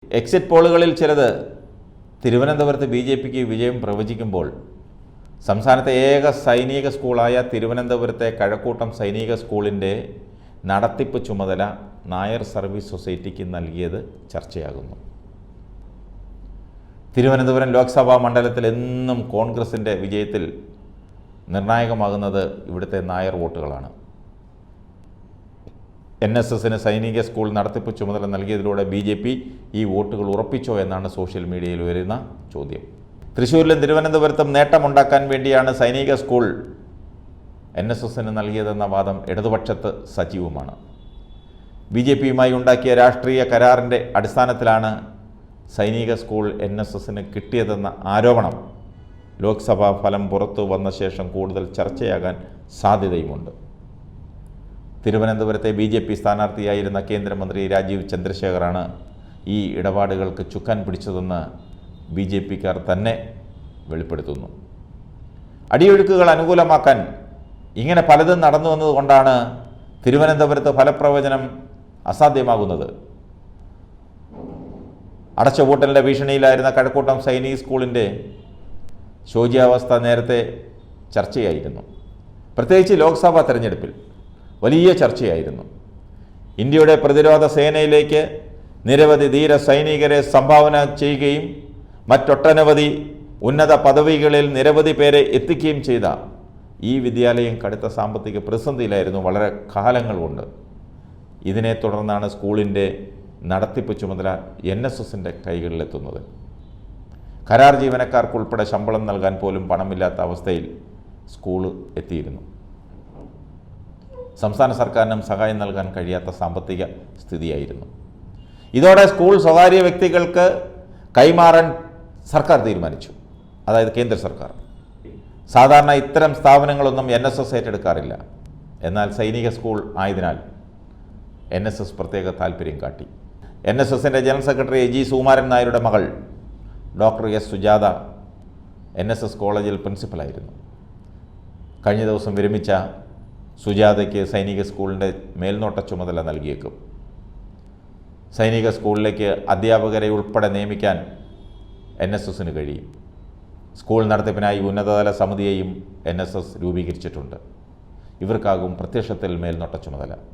Exit പോളുകളിൽ ചിലത് തിരുവനന്തപുരത്ത് ബി.ജെ.പിക്ക് വിജയം പ്രവചിക്കുമ്പോൾ സംസ്ഥാനത്തെ ഏക സൈനിക സ്കൂളായ തിരുവനന്തപുരത്തെ കഴക്കൂട്ടം സൈനിക സ്കൂളിൻ്റെ നടത്തിപ്പ് ചുമതല നായർ സർവീസ് സൊസൈറ്റിക്ക് നൽകിയത് ചർച്ചയാകുന്നു. തിരുവനന്തപുരം ലോക്സഭാ മണ്ഡലത്തിൽ എന്നും കോൺഗ്രസിൻ്റെ വിജയത്തിൽ നിർണായകമാകുന്നത് ഇവിടുത്തെ നായർ വോട്ടുകളാണ്. NSSന് സൈനിക സ്കൂൾ നടത്തിപ്പ് ചുമതല നൽകിയതിലൂടെ ബി.ജെ.പി ഈ വോട്ടുകൾ ഉറപ്പിച്ചോ എന്നാണ് സോഷ്യൽ മീഡിയയിൽ വരുന്ന ചോദ്യം. തൃശ്ശൂരിലും തിരുവനന്തപുരത്തും നേട്ടമുണ്ടാക്കാൻ വേണ്ടിയാണ് സൈനിക സ്കൂൾ NSSന് നൽകിയതെന്ന വാദം ഇടതുപക്ഷത്ത് സജീവമാണ്. ബി.ജെ.പിയുമായി ഉണ്ടാക്കിയ രാഷ്ട്രീയ കരാറിൻ്റെ അടിസ്ഥാനത്തിലാണ് സൈനിക സ്കൂൾ NSSന് കിട്ടിയതെന്ന ആരോപണം ലോക്സഭാ ഫലം പുറത്തു വന്ന ശേഷം കൂടുതൽ ചർച്ചയാകാൻ സാധ്യതയുമുണ്ട്. തിരുവനന്തപുരത്തെ ബി.ജെ.പി സ്ഥാനാർത്ഥിയായിരുന്ന കേന്ദ്രമന്ത്രി രാജീവ് ചന്ദ്രശേഖറാണ് ഈ ഇടപാടുകൾക്ക് ചുക്കാൻ പിടിച്ചതെന്ന് ബി.ജെ.പിക്കാർ തന്നെ വെളിപ്പെടുത്തുന്നു. അടിയൊഴുക്കുകൾ അനുകൂലമാക്കാൻ ഇങ്ങനെ പലതും നടന്നു വന്നതുകൊണ്ടാണ് തിരുവനന്തപുരത്ത് ഫലപ്രവചനം അസാധ്യമാകുന്നത്. അടച്ചുപൂട്ടലിൻ്റെ ഭീഷണിയിലായിരുന്ന കഴക്കൂട്ടം സൈനിക സ്കൂളിൻ്റെ ശോച്യാവസ്ഥ നേരത്തെ ചർച്ചയായിരുന്നു. പ്രത്യേകിച്ച് ലോക്സഭാ തെരഞ്ഞെടുപ്പിൽ വലിയ ചർച്ചയായിരുന്നു. ഇന്ത്യയുടെ പ്രതിരോധ സേനയിലേക്ക് നിരവധി ധീര സൈനികരെ സംഭാവന ചെയ്യുകയും മറ്റൊട്ടനവധി ഉന്നത പദവികളിൽ നിരവധി പേരെ എത്തിക്കുകയും ചെയ്ത ഈ വിദ്യാലയം കടുത്ത സാമ്പത്തിക പ്രതിസന്ധിയിലായിരുന്നു വളരെ കാലങ്ങൾ കൊണ്ട്. ഇതിനെ തുടർന്നാണ് സ്കൂളിൻ്റെ നടത്തിപ്പ് ചുമതല NSSൻ്റെ കൈകളിലെത്തുന്നത്. കരാർ ജീവനക്കാർക്കുൾപ്പെടെ ശമ്പളം നൽകാൻ പോലും പണമില്ലാത്ത അവസ്ഥയിൽ സ്കൂൾ എത്തിയിരുന്നു. സംസ്ഥാന സർക്കാരിനും സഹായം നൽകാൻ കഴിയാത്ത സാമ്പത്തിക സ്ഥിതിയായിരുന്നു. ഇതോടെ സ്കൂൾ സ്വകാര്യ വ്യക്തികൾക്ക് കൈമാറാൻ സർക്കാർ തീരുമാനിച്ചു, അതായത് കേന്ദ്ര സർക്കാർ. സാധാരണ ഇത്തരം സ്ഥാപനങ്ങളൊന്നും NSS ഏറ്റെടുക്കാറില്ല. എന്നാൽ സൈനിക സ്കൂൾ ആയതിനാൽ NSS പ്രത്യേക താല്പര്യം കാട്ടി. NSSൻ്റെ ജനറൽ സെക്രട്ടറി ജി സുകുമാരൻ നായരുടെ മകൾ ഡോക്ടർ S സുജാത NSS കോളേജിൽ പ്രിൻസിപ്പലായിരുന്നു. കഴിഞ്ഞ ദിവസം വിരമിച്ച സുജാതയ്ക്ക് സൈനിക സ്കൂളിൻ്റെ മേൽനോട്ട ചുമതല നൽകിയേക്കും. സൈനിക സ്കൂളിലേക്ക് അധ്യാപകരെ ഉൾപ്പെടെ നിയമിക്കാൻ NSSന് കഴിയും. സ്കൂൾ നടത്തിപ്പിനായി ഉന്നതതല സമിതിയെയും NSS രൂപീകരിച്ചിട്ടുണ്ട്. ഇവർക്കാകും പ്രത്യക്ഷത്തിൽ മേൽനോട്ട ചുമതല.